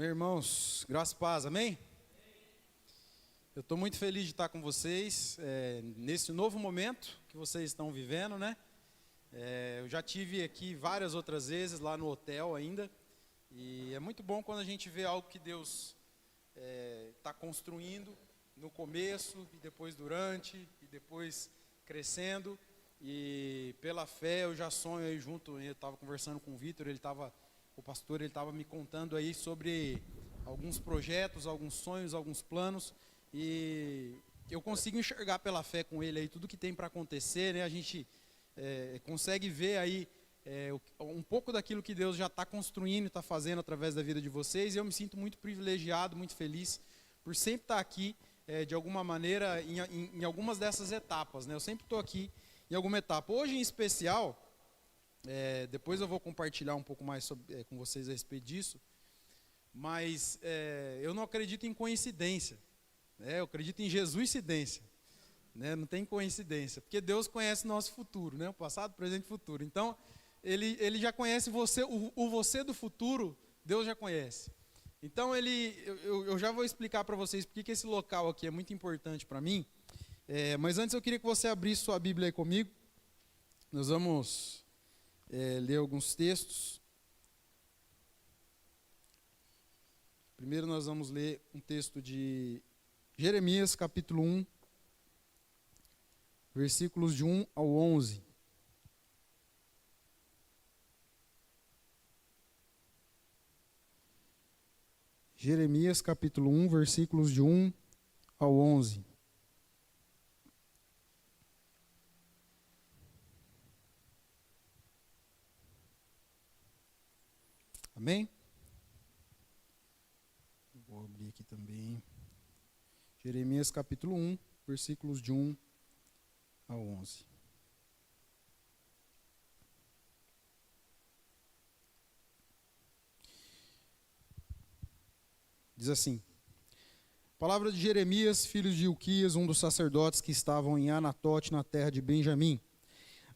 Meus irmãos, graça e paz, amém? Eu estou muito feliz de estar com vocês nesse novo momento que vocês estão vivendo, né? Eu já tive aqui várias outras vezes lá no hotel ainda, e é muito bom quando a gente vê algo que Deus está construindo no começo, e depois durante, e depois crescendo, e pela fé eu já sonho aí junto. Eu estava conversando com o Vitor, o pastor, ele estava me contando aí sobre alguns projetos, alguns sonhos, alguns planos, e eu consigo enxergar pela fé com ele aí tudo que tem para acontecer, né? A gente consegue ver aí um pouco daquilo que Deus já está construindo e está fazendo através da vida de vocês, e eu me sinto muito privilegiado, muito feliz por sempre estar aqui, de alguma maneira, em algumas dessas etapas, né? Eu sempre estou aqui em alguma etapa. Hoje, em especial, depois eu vou compartilhar um pouco mais com vocês a respeito disso, mas eu não acredito em coincidência, né? Eu acredito em Jesuicidência, né? Não tem coincidência, porque Deus conhece o nosso futuro, né? O passado, presente e futuro. Então, ele já conhece você, o você do futuro, Deus já conhece. Então, eu já vou explicar para vocês porque que esse local aqui é muito importante para mim, mas antes eu queria que você abrisse sua Bíblia aí comigo. Nós vamos ler alguns textos. Primeiro nós vamos ler um texto de Jeremias, capítulo 1, versículos de 1 ao 11. Jeremias, capítulo 1, versículos de 1 ao 11. Amém? Vou abrir aqui também. Jeremias capítulo 1, versículos de 1 a 11. Diz assim: Palavra de Jeremias, filho de Ilquias, um dos sacerdotes que estavam em Anatote, na terra de Benjamim.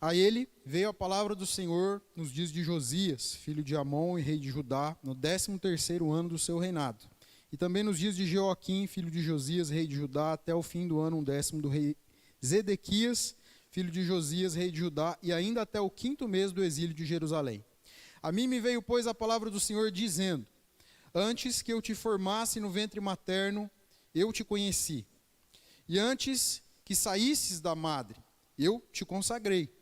A ele veio a palavra do Senhor nos dias de Josias, filho de Amon e rei de Judá, no 13º ano do seu reinado. E também nos dias de Joaquim, filho de Josias, rei de Judá, até o fim do ano 10º do rei Zedequias, filho de Josias, rei de Judá, e ainda até o 5º mês do exílio de Jerusalém. A mim me veio, pois, a palavra do Senhor, dizendo: Antes que eu te formasse no ventre materno, eu te conheci. E antes que saísses da madre, eu te consagrei.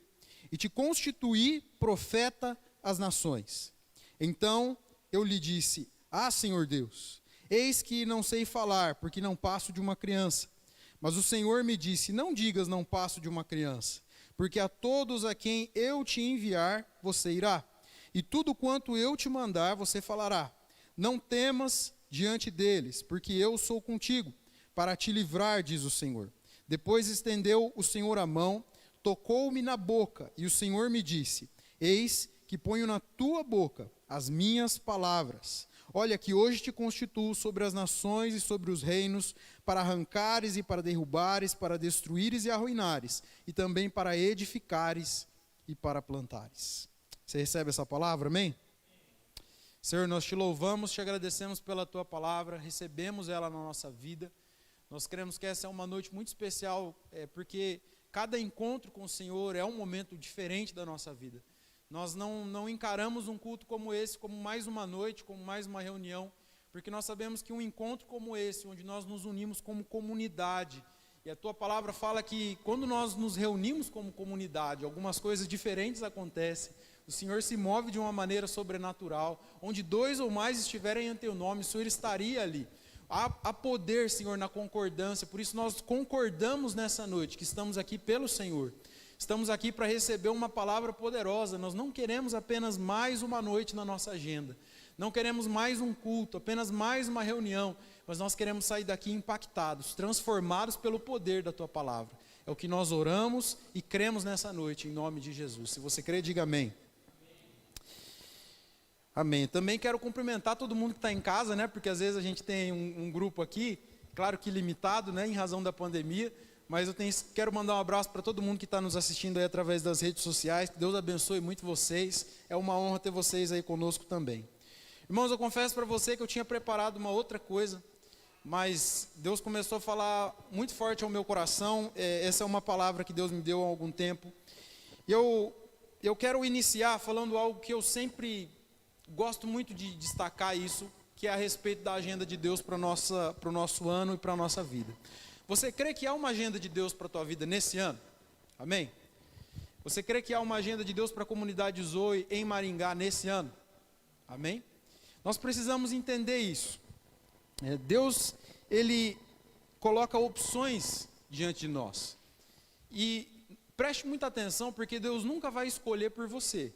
E te constituí profeta às nações. Então eu lhe disse: Senhor Deus, eis que não sei falar, porque não passo de uma criança. Mas o Senhor me disse: Não digas não passo de uma criança, porque a todos a quem eu te enviar, você irá. E tudo quanto eu te mandar, você falará. Não temas diante deles, porque eu sou contigo, para te livrar, diz o Senhor. Depois estendeu o Senhor a mão, tocou-me na boca, e o Senhor me disse: Eis que ponho na tua boca as minhas palavras. Olha que hoje te constituo sobre as nações e sobre os reinos, para arrancares e para derrubares, para destruíres e arruinares, e também para edificares e para plantares. Você recebe essa palavra, amém? Senhor, nós te louvamos, te agradecemos pela tua palavra, recebemos ela na nossa vida. Nós cremos que essa é uma noite muito especial, porque cada encontro com o Senhor é um momento diferente da nossa vida. Nós não encaramos um culto como esse como mais uma noite, como mais uma reunião, porque nós sabemos que um encontro como esse, onde nós nos unimos como comunidade, e a tua palavra fala que quando nós nos reunimos como comunidade, algumas coisas diferentes acontecem. O Senhor se move de uma maneira sobrenatural, onde 2 ou mais estiverem em teu nome, o Senhor estaria ali. Há poder, Senhor, na concordância, por isso nós concordamos nessa noite, que estamos aqui pelo Senhor. Estamos aqui para receber uma palavra poderosa. Nós não queremos apenas mais uma noite na nossa agenda. Não queremos mais um culto, apenas mais uma reunião. Mas nós queremos sair daqui impactados, transformados pelo poder da tua palavra. É o que nós oramos e cremos nessa noite, em nome de Jesus. Se você crê, diga amém. Amém. Também quero cumprimentar todo mundo que está em casa, né? Porque às vezes a gente tem um grupo aqui, claro que limitado, né? Em razão da pandemia, mas quero mandar um abraço para todo mundo que está nos assistindo aí através das redes sociais. Que Deus abençoe muito vocês. É uma honra ter vocês aí conosco também. Irmãos, eu confesso para você que eu tinha preparado uma outra coisa, mas Deus começou a falar muito forte ao meu coração. Essa é uma palavra que Deus me deu há algum tempo. E eu quero iniciar falando algo que eu sempre gosto muito de destacar isso, que é a respeito da agenda de Deus para o nosso ano e para a nossa vida. Você crê que há uma agenda de Deus para a tua vida nesse ano? Amém? Você crê que há uma agenda de Deus para a comunidade Zoe em Maringá nesse ano? Amém? Nós precisamos entender isso. Deus, Ele coloca opções diante de nós. E preste muita atenção, porque Deus nunca vai escolher por você,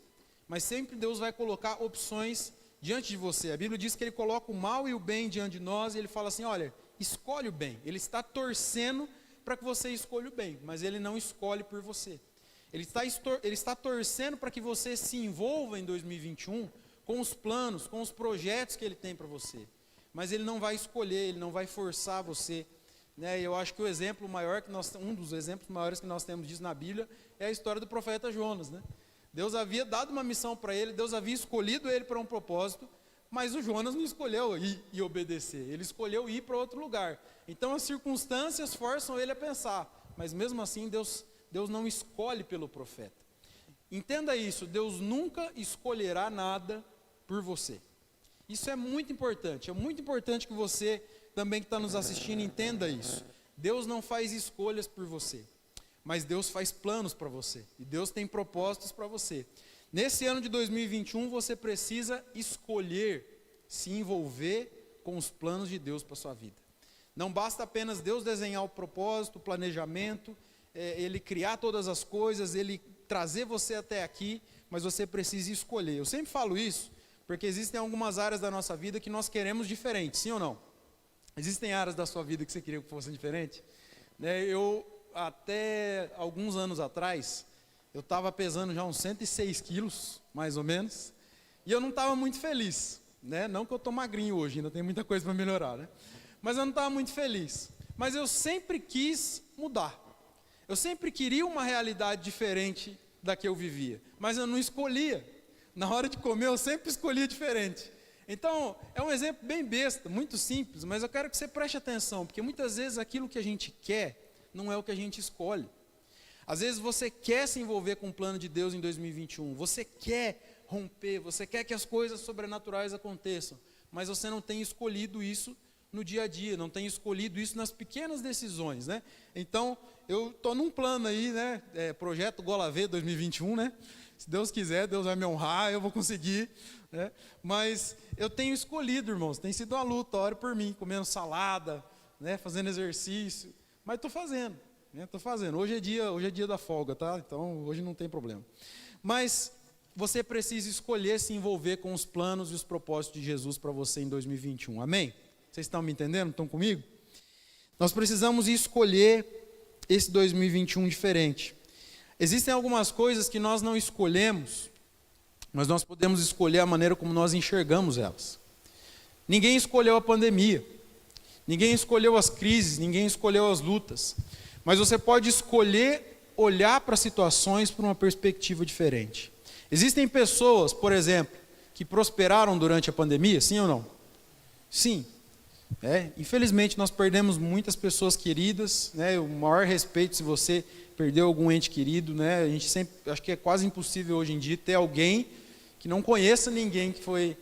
mas sempre Deus vai colocar opções diante de você. A Bíblia diz que Ele coloca o mal e o bem diante de nós, e Ele fala assim, olha, escolhe o bem. Ele está torcendo para que você escolha o bem, mas Ele não escolhe por você. Ele está torcendo para que você se envolva em 2021 com os planos, com os projetos que Ele tem para você. Mas Ele não vai escolher, Ele não vai forçar você. Eu acho que um dos exemplos maiores que nós temos disso na Bíblia é a história do profeta Jonas. Deus havia dado uma missão para ele, Deus havia escolhido ele para um propósito, mas o Jonas não escolheu ir e obedecer, ele escolheu ir para outro lugar. Então as circunstâncias forçam ele a pensar, mas mesmo assim Deus não escolhe pelo profeta. Entenda isso, Deus nunca escolherá nada por você. Isso é muito importante que você também que está nos assistindo entenda isso. Deus não faz escolhas por você, mas Deus faz planos para você, e Deus tem propósitos para você. Nesse ano de 2021, você precisa escolher se envolver com os planos de Deus para a sua vida. Não basta apenas Deus desenhar o propósito, o planejamento, Ele criar todas as coisas, Ele trazer você até aqui, mas você precisa escolher. Eu sempre falo isso, porque existem algumas áreas da nossa vida que nós queremos diferente, sim ou não? Existem áreas da sua vida que você queria que fossem diferentes? Até alguns anos atrás, eu estava pesando já uns 106 quilos, mais ou menos, e eu não estava muito feliz, Não que eu estou magrinho hoje, ainda tem muita coisa para melhorar, Mas eu não estava muito feliz. Mas eu sempre quis mudar. Eu sempre queria uma realidade diferente da que eu vivia, mas eu não escolhia. Na hora de comer, eu sempre escolhia diferente. Então, é um exemplo bem besta, muito simples, mas eu quero que você preste atenção, porque muitas vezes aquilo que a gente quer não é o que a gente escolhe. Às vezes você quer se envolver com o plano de Deus em 2021, você quer romper, você quer que as coisas sobrenaturais aconteçam, mas você não tem escolhido isso no dia a dia, não tem escolhido isso nas pequenas decisões, Então, eu estou num plano aí, Projeto Gola V 2021, Se Deus quiser, Deus vai me honrar, eu vou conseguir, Mas eu tenho escolhido, irmãos, tem sido uma luta, ore por mim, comendo salada, fazendo exercício, mas estou fazendo, Hoje é dia da folga, tá? Então, hoje não tem problema. Mas você precisa escolher se envolver com os planos e os propósitos de Jesus para você em 2021, amém? Vocês estão me entendendo? Estão comigo? Nós precisamos escolher esse 2021 diferente. Existem algumas coisas que nós não escolhemos, mas nós podemos escolher a maneira como nós enxergamos elas. Ninguém escolheu a pandemia, ninguém escolheu as crises, ninguém escolheu as lutas, mas você pode escolher olhar para situações por uma perspectiva diferente. Existem pessoas, por exemplo, que prosperaram durante a pandemia, sim ou não? Sim. Infelizmente nós perdemos muitas pessoas queridas, o maior respeito se você perdeu algum ente querido, a gente sempre, acho que é quase impossível hoje em dia ter alguém que não conheça ninguém que foi,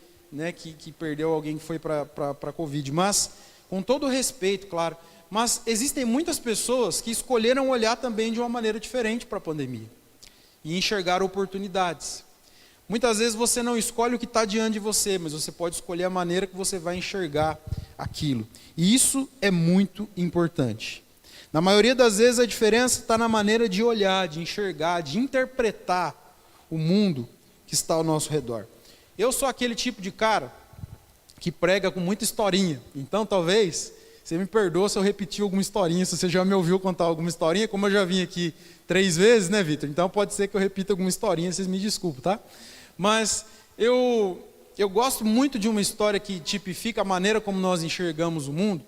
que perdeu alguém que foi para a Covid, mas com todo o respeito, claro, mas existem muitas pessoas que escolheram olhar também de uma maneira diferente para a pandemia e enxergar oportunidades. Muitas vezes você não escolhe o que está diante de você, mas você pode escolher a maneira que você vai enxergar aquilo. E isso é muito importante. Na maioria das vezes a diferença está na maneira de olhar, de enxergar, de interpretar o mundo que está ao nosso redor. Eu sou aquele tipo de cara que prega com muita historinha. Então talvez você me perdoe se eu repetir alguma historinha, se você já me ouviu contar alguma historinha, como eu já vim aqui 3 vezes, Vitor? Então pode ser que eu repita alguma historinha, vocês me desculpem, tá? Mas eu gosto muito de uma história que tipifica a maneira como nós enxergamos o mundo,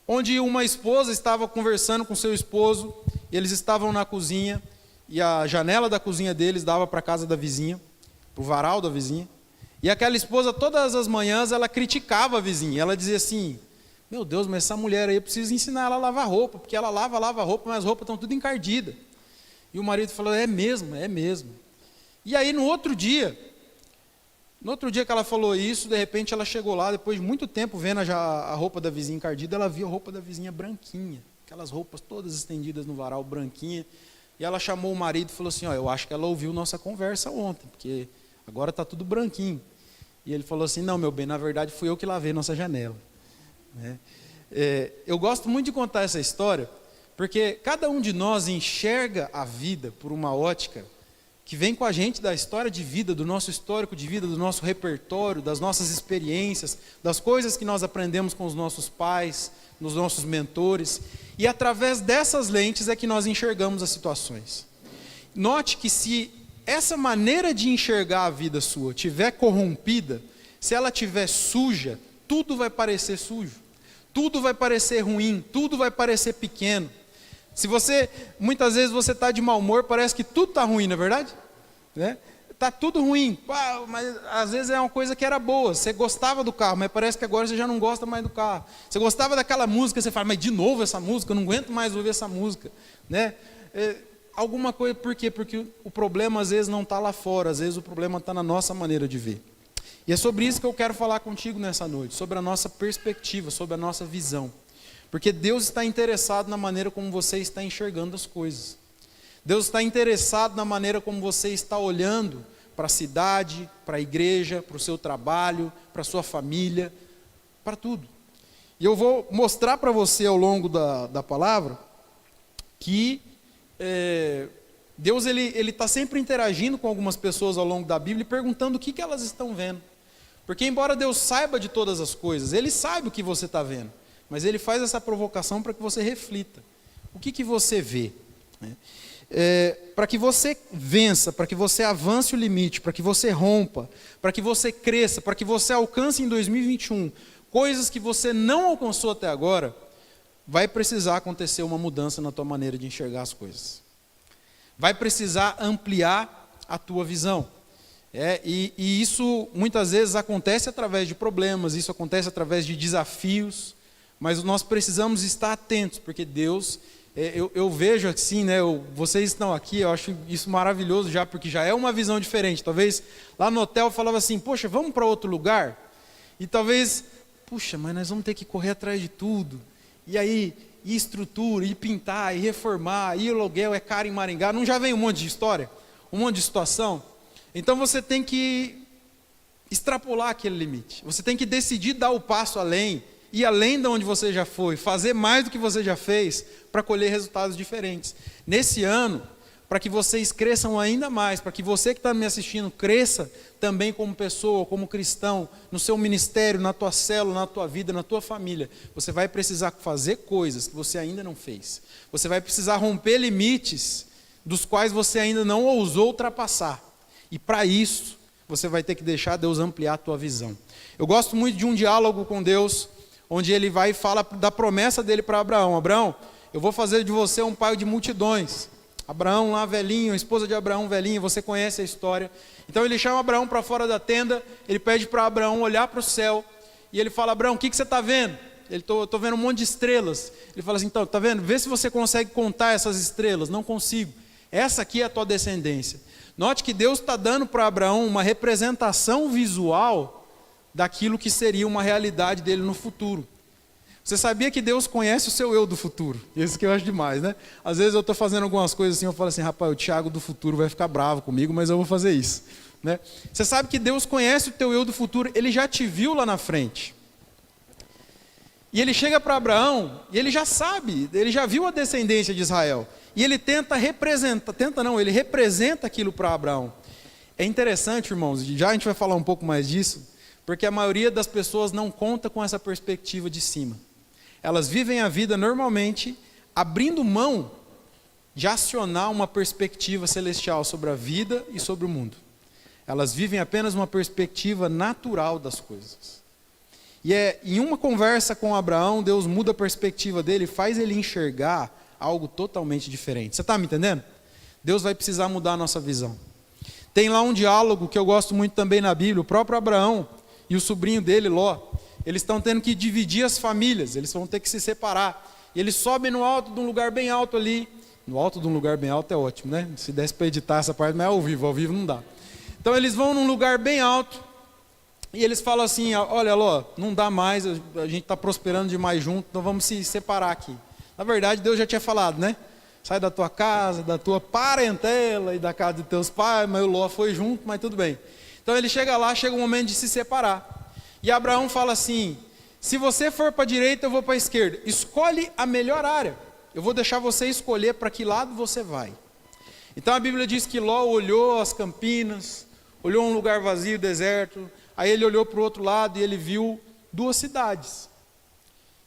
onde uma esposa estava conversando com seu esposo, e eles estavam na cozinha, e a janela da cozinha deles dava para a casa da vizinha, para o varal da vizinha, E aquela esposa, todas as manhãs, ela criticava a vizinha. Ela dizia assim, meu Deus, mas essa mulher aí, eu preciso ensinar ela a lavar roupa, porque ela lava a roupa, mas as roupas estão tudo encardidas. E o marido falou, é mesmo, é mesmo. E aí no outro dia que ela falou isso, de repente ela chegou lá, depois de muito tempo vendo já a roupa da vizinha encardida, ela viu a roupa da vizinha branquinha, aquelas roupas todas estendidas no varal, branquinha. E ela chamou o marido e falou assim, eu acho que ela ouviu nossa conversa ontem, porque agora está tudo branquinho. E ele falou assim, não, meu bem, na verdade fui eu que lavei nossa janela. Eu gosto muito de contar essa história, porque cada um de nós enxerga a vida por uma ótica que vem com a gente da história de vida, do nosso histórico de vida, do nosso repertório, das nossas experiências, das coisas que nós aprendemos com os nossos pais, nos nossos mentores, e através dessas lentes é que nós enxergamos as situações. Note que se essa maneira de enxergar a vida sua estiver corrompida, se ela estiver suja, tudo vai parecer sujo, tudo vai parecer ruim, tudo vai parecer pequeno. Se você, muitas vezes você está de mau humor, parece que tudo está ruim, não é verdade? Está tudo ruim, mas às vezes é uma coisa que era boa, você gostava do carro, mas parece que agora você já não gosta mais do carro. Você gostava daquela música, você fala, mas de novo essa música, eu não aguento mais ouvir essa música. Alguma coisa, por quê? Porque o problema às vezes não está lá fora, às vezes o problema está na nossa maneira de ver. E é sobre isso que eu quero falar contigo nessa noite, sobre a nossa perspectiva, sobre a nossa visão. Porque Deus está interessado na maneira como você está enxergando as coisas. Deus está interessado na maneira como você está olhando para a cidade, para a igreja, para o seu trabalho, para a sua família, para tudo. E eu vou mostrar para você ao longo da palavra que Deus ele está sempre interagindo com algumas pessoas ao longo da Bíblia e perguntando o que elas estão vendo. Porque embora Deus saiba de todas as coisas, Ele sabe o que você está vendo. Mas Ele faz essa provocação para que você reflita. O que você vê? Para que você vença, para que você avance o limite, para que você rompa, para que você cresça, para que você alcance em 2021 coisas que você não alcançou até agora, vai precisar acontecer uma mudança na tua maneira de enxergar as coisas. Vai precisar ampliar a tua visão. E isso muitas vezes acontece através de problemas, isso acontece através de desafios, mas nós precisamos estar atentos, porque Deus, eu vejo assim, vocês estão aqui, eu acho isso maravilhoso já, porque já é uma visão diferente. Talvez lá no hotel eu falava assim, poxa, vamos para outro lugar? E talvez, puxa, mas nós vamos ter que correr atrás de tudo. E aí, e estrutura, e pintar, e reformar, e o aluguel é caro em Maringá. Não já vem um monte de história? Um monte de situação? Então você tem que extrapolar aquele limite. Você tem que decidir dar o passo além, ir além de onde você já foi, fazer mais do que você já fez, para colher resultados diferentes. Nesse ano, para que vocês cresçam ainda mais, para que você que está me assistindo cresça também como pessoa, como cristão, no seu ministério, na tua célula, na tua vida, na tua família, você vai precisar fazer coisas que você ainda não fez. Você vai precisar romper limites dos quais você ainda não ousou ultrapassar. E para isso, você vai ter que deixar Deus ampliar a tua visão. Eu gosto muito de um diálogo com Deus, onde Ele vai e fala da promessa dele para Abraão. Abraão, eu vou fazer de você um pai de multidões. Abraão lá velhinho, a esposa de Abraão velhinha, você conhece a história. Então ele chama Abraão para fora da tenda, ele pede para Abraão olhar para o céu, e ele fala, Abraão, o que você está vendo? Ele, estou vendo um monte de estrelas. Ele fala assim, então, está vendo? Vê se você consegue contar essas estrelas. Não consigo. Essa aqui é a tua descendência. Note que Deus está dando para Abraão uma representação visual daquilo que seria uma realidade dele no futuro. Você sabia que Deus conhece o seu eu do futuro? Isso que eu acho demais, né? Às vezes eu estou fazendo algumas coisas assim, eu falo assim, rapaz, o Thiago do futuro vai ficar bravo comigo, mas eu vou fazer isso. Né? Você sabe que Deus conhece o teu eu do futuro, Ele já te viu lá na frente. E Ele chega para Abraão, e Ele já sabe, Ele já viu a descendência de Israel. E Ele Ele representa aquilo para Abraão. É interessante, irmãos, já a gente vai falar um pouco mais disso, porque a maioria das pessoas não conta com essa perspectiva de cima. Elas vivem a vida normalmente abrindo mão de acionar uma perspectiva celestial sobre a vida e sobre o mundo. Elas vivem apenas uma perspectiva natural das coisas. E em uma conversa com Abraão, Deus muda a perspectiva dele, faz ele enxergar algo totalmente diferente. Você está me entendendo? Deus vai precisar mudar a nossa visão. Tem lá um diálogo que eu gosto muito também na Bíblia, o próprio Abraão e o sobrinho dele, Ló, eles estão tendo que dividir as famílias, eles vão ter que se separar. E eles sobem no alto de um lugar bem alto ali. No alto de um lugar bem alto é ótimo, né? Se desse para editar essa parte, mas é ao vivo não dá. Então eles vão num lugar bem alto e eles falam assim, olha Ló, não dá mais, a gente está prosperando demais junto, então vamos se separar aqui. Na verdade Deus já tinha falado, né? Sai da tua casa, da tua parentela e da casa de teus pais, mas o Ló foi junto, mas tudo bem. Então ele chega lá, chega o momento de se separar. E Abraão fala assim, se você for para a direita, eu vou para a esquerda. Escolhe a melhor área. Eu vou deixar você escolher para que lado você vai. Então a Bíblia diz que Ló olhou as campinas, olhou um lugar vazio, deserto. Aí ele olhou para o outro lado e ele viu 2 cidades.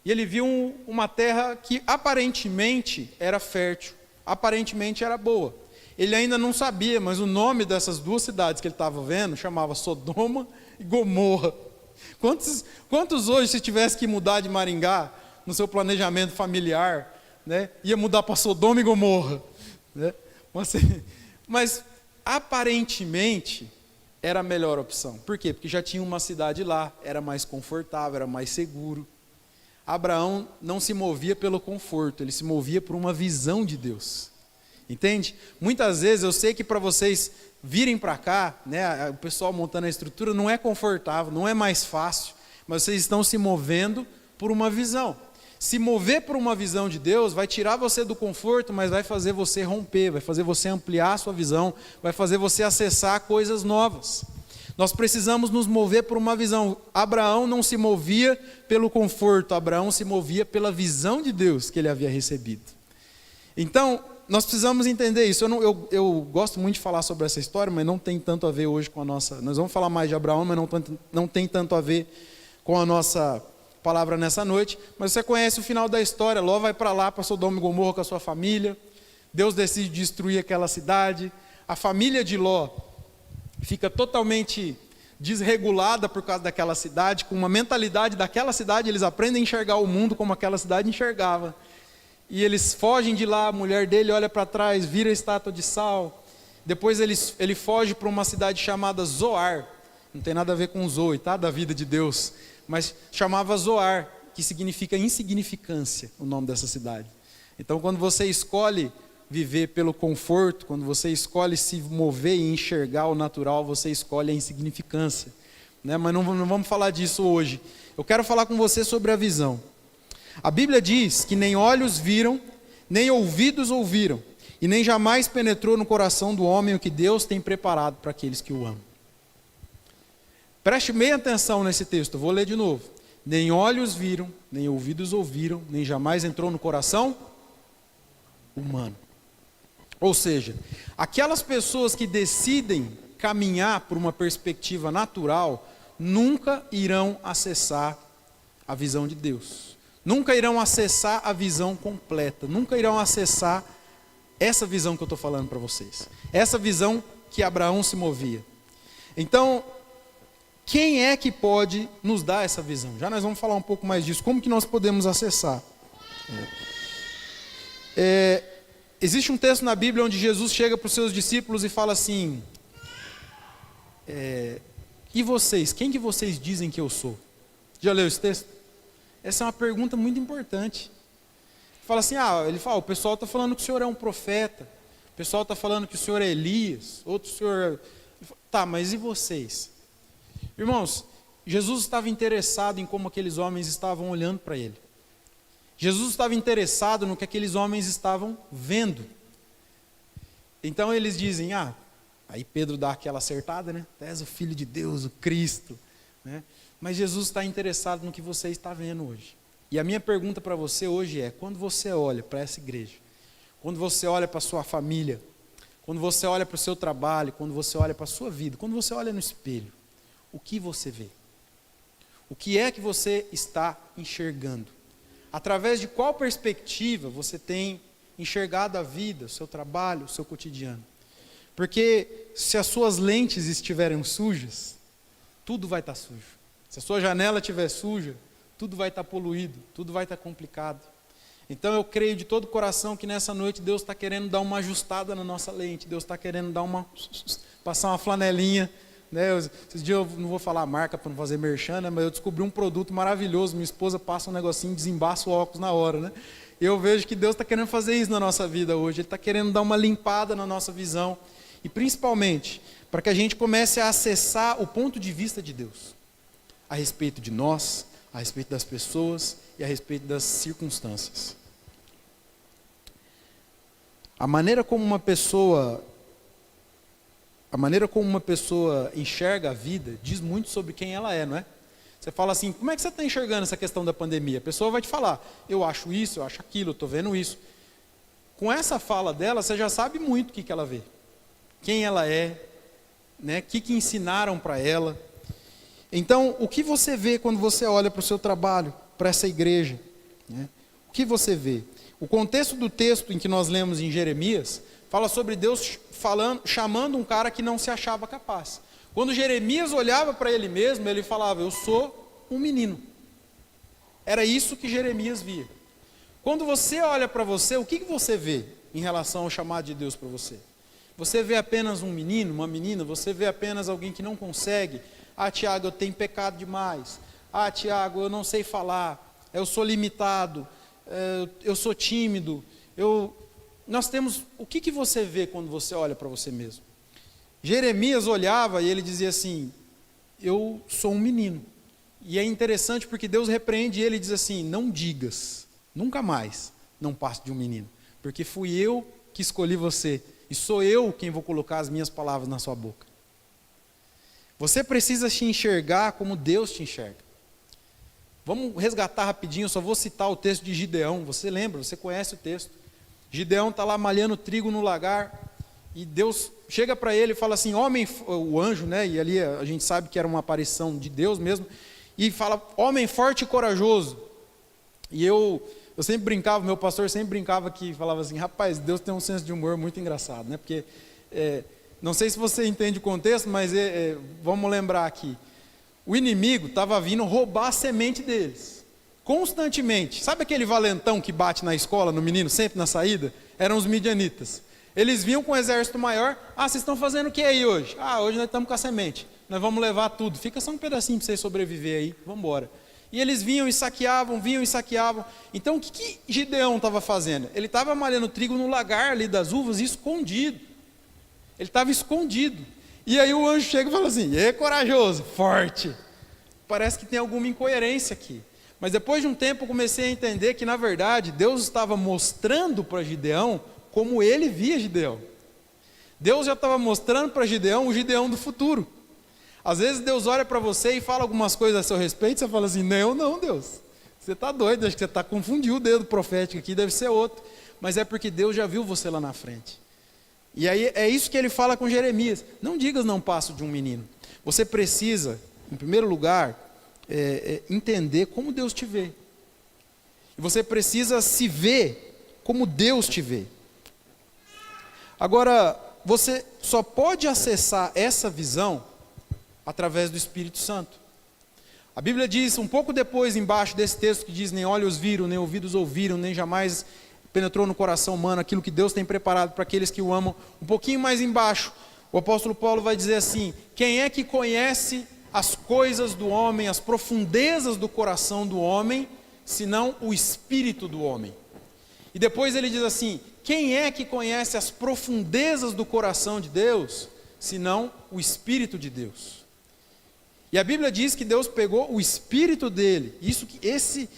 E ele viu uma terra que aparentemente era fértil, aparentemente era boa. Ele ainda não sabia, mas o nome dessas 2 cidades que ele estava vendo chamava Sodoma e Gomorra. Quantos hoje, se tivesse que mudar de Maringá, no seu planejamento familiar, né, ia mudar para Sodoma e Gomorra? Né? Mas aparentemente era a melhor opção. Por quê? Porque já tinha uma cidade lá, era mais confortável, era mais seguro. Abraão não se movia pelo conforto, ele se movia por uma visão de Deus. Entende? Muitas vezes eu sei que para vocês virem para cá, né, o pessoal montando a estrutura não é confortável, não é mais fácil, mas vocês estão se movendo por uma visão. Se mover por uma visão de Deus vai tirar você do conforto, mas vai fazer você romper, vai fazer você ampliar a sua visão, vai fazer você acessar coisas novas. Nós precisamos nos mover por uma visão. Abraão não se movia pelo conforto, Abraão se movia pela visão de Deus que ele havia recebido. Então, nós precisamos entender isso. Eu gosto muito de falar sobre essa história, mas não tem tanto a ver hoje com a nossa... Nós vamos falar mais de Abraão, mas não tem tanto a ver com a nossa palavra nessa noite. Mas você conhece o final da história. Ló vai para lá, para Sodoma e Gomorra com a sua família. Deus decide destruir aquela cidade. A família de Ló fica totalmente desregulada por causa daquela cidade, com uma mentalidade daquela cidade, eles aprendem a enxergar o mundo como aquela cidade enxergava. E eles fogem de lá, a mulher dele olha para trás, vira estátua de sal. Depois ele foge para uma cidade chamada Zoar. Não tem nada a ver com Zoe, tá? Da vida de Deus. Mas chamava Zoar, que significa insignificância, o nome dessa cidade. Então quando você escolhe viver pelo conforto, quando você escolhe se mover e enxergar o natural, você escolhe a insignificância, né? Mas não vamos falar disso hoje. Eu quero falar com você sobre a visão. A Bíblia diz que nem olhos viram, nem ouvidos ouviram, e nem jamais penetrou no coração do homem o que Deus tem preparado para aqueles que o amam. Preste bem atenção nesse texto, eu vou ler de novo. Nem olhos viram, nem ouvidos ouviram, nem jamais entrou no coração humano. Ou seja, aquelas pessoas que decidem caminhar por uma perspectiva natural, nunca irão acessar a visão de Deus. Nunca irão acessar a visão completa. Nunca irão acessar essa visão que eu estou falando para vocês. Essa visão que Abraão se movia. Então, quem é que pode nos dar essa visão? Já nós vamos falar um pouco mais disso. Como que nós podemos acessar? Existe um texto na Bíblia onde Jesus chega para os seus discípulos e fala assim, e vocês, quem que vocês dizem que eu sou? Já leu esse texto? Essa é uma pergunta muito importante. Fala assim, ele fala, o pessoal está falando que o senhor é um profeta, o pessoal está falando que o senhor é Elias, outro senhor... Tá, mas e vocês? Irmãos, Jesus estava interessado em como aqueles homens estavam olhando para ele. Jesus estava interessado no que aqueles homens estavam vendo. Então eles dizem, aí Pedro dá aquela acertada, né? Tu és o Filho de Deus, o Cristo, né? Mas Jesus está interessado no que você está vendo hoje. E a minha pergunta para você hoje é, quando você olha para essa igreja, quando você olha para a sua família, quando você olha para o seu trabalho, quando você olha para a sua vida, quando você olha no espelho, o que você vê? O que é que você está enxergando? Através de qual perspectiva você tem enxergado a vida, o seu trabalho, o seu cotidiano? Porque se as suas lentes estiverem sujas, tudo vai estar sujo. Se a sua janela estiver suja, tudo vai estar poluído, tudo vai estar complicado. Então eu creio de todo o coração que nessa noite Deus está querendo dar uma ajustada na nossa lente, Deus está querendo dar passar uma flanelinha, né? Esses dias eu não vou falar a marca para não fazer merchan, né? Mas eu descobri um produto maravilhoso, minha esposa passa um negocinho, desembaça o óculos na hora, né? E eu vejo que Deus está querendo fazer isso na nossa vida hoje, Ele está querendo dar uma limpada na nossa visão, e principalmente para que a gente comece a acessar o ponto de vista de Deus, a respeito de nós, a respeito das pessoas e a respeito das circunstâncias. A maneira como uma pessoa enxerga a vida diz muito sobre quem ela é, não é? Você fala assim, como é que você está enxergando essa questão da pandemia? A pessoa vai te falar, eu acho isso, eu acho aquilo, eu estou vendo isso. Com essa fala dela, você já sabe muito o que ela vê. Quem ela é, né? O que ensinaram para ela. Então, o que você vê quando você olha para o seu trabalho, para essa igreja? Né? O que você vê? O contexto do texto em que nós lemos em Jeremias fala sobre Deus chamando um cara que não se achava capaz. Quando Jeremias olhava para ele mesmo, ele falava, eu sou um menino. Era isso que Jeremias via. Quando você olha para você, o que você vê em relação ao chamado de Deus para você? Você vê apenas um menino, uma menina? Você vê apenas alguém que não consegue? Ah, Tiago, eu tenho pecado demais. Ah, Tiago, eu não sei falar. Eu sou limitado. Eu sou tímido. Nós temos... O que você vê quando você olha para você mesmo? Jeremias olhava e ele dizia assim, eu sou um menino. E é interessante porque Deus repreende ele e diz assim, não digas, nunca mais, não passe de um menino. Porque fui eu que escolhi você. E sou eu quem vou colocar as minhas palavras na sua boca. Você precisa te enxergar como Deus te enxerga. Vamos resgatar rapidinho, eu só vou citar o texto de Gideão. Você lembra, você conhece o texto. Gideão está lá malhando trigo no lagar, e Deus chega para ele e fala assim, o anjo, né? E ali a gente sabe que era uma aparição de Deus mesmo, e fala, homem forte e corajoso. E eu sempre brincava, meu pastor sempre brincava que falava assim, rapaz, Deus tem um senso de humor muito engraçado, né? Porque... não sei se você entende o contexto, mas vamos lembrar aqui. O inimigo estava vindo roubar a semente deles, constantemente. Sabe aquele valentão que bate na escola, no menino, sempre na saída? Eram os midianitas. Eles vinham com um exército maior, vocês estão fazendo o que aí hoje? Hoje nós estamos com a semente, nós vamos levar tudo, fica só um pedacinho para vocês sobreviver aí, vamos embora. E eles vinham e saqueavam. Então o que Gideão estava fazendo? Ele estava malhando trigo no lagar ali das uvas, escondido. Ele estava escondido. E aí o anjo chega e fala assim, corajoso, forte. Parece que tem alguma incoerência aqui. Mas depois de um tempo eu comecei a entender que na verdade Deus estava mostrando para Gideão como ele via Gideão. Deus já estava mostrando para Gideão o Gideão do futuro. Às vezes Deus olha para você e fala algumas coisas a seu respeito, você fala assim, não Deus, você está doido, acho que você está confundindo o dedo profético aqui, deve ser outro. Mas é porque Deus já viu você lá na frente. E aí é isso que ele fala com Jeremias. Não digas não passo de um menino. Você precisa, em primeiro lugar, entender como Deus te vê. E você precisa se ver como Deus te vê. Agora, você só pode acessar essa visão através do Espírito Santo. A Bíblia diz, um pouco depois, embaixo desse texto, que diz, nem olhos viram, nem ouvidos ouviram, nem jamais penetrou no coração humano aquilo que Deus tem preparado para aqueles que o amam. Um pouquinho mais embaixo, o apóstolo Paulo vai dizer assim, quem é que conhece as coisas do homem, as profundezas do coração do homem, senão o espírito do homem? E depois ele diz assim, quem é que conhece as profundezas do coração de Deus, senão o espírito de Deus? E a Bíblia diz que Deus pegou o espírito dele, esse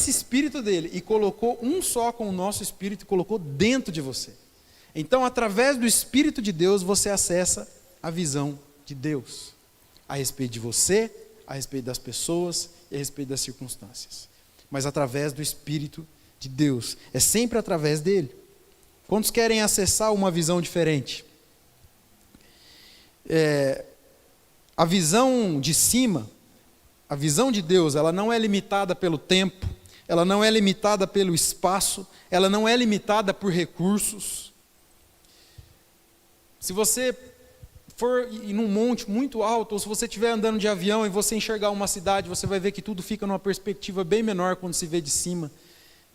espírito dele, e colocou um só com o nosso espírito, e colocou dentro de você. Então, através do Espírito de Deus, você acessa a visão de Deus, a respeito de você, a respeito das pessoas e a respeito das circunstâncias. Mas através do Espírito de Deus, é sempre através dele. Quantos querem acessar uma visão diferente? A visão de cima, a visão de Deus, ela não é limitada pelo tempo, ela não é limitada pelo espaço, ela não é limitada por recursos. Se você for ir num monte muito alto, ou se você estiver andando de avião e você enxergar uma cidade, você vai ver que tudo fica numa perspectiva bem menor quando se vê de cima.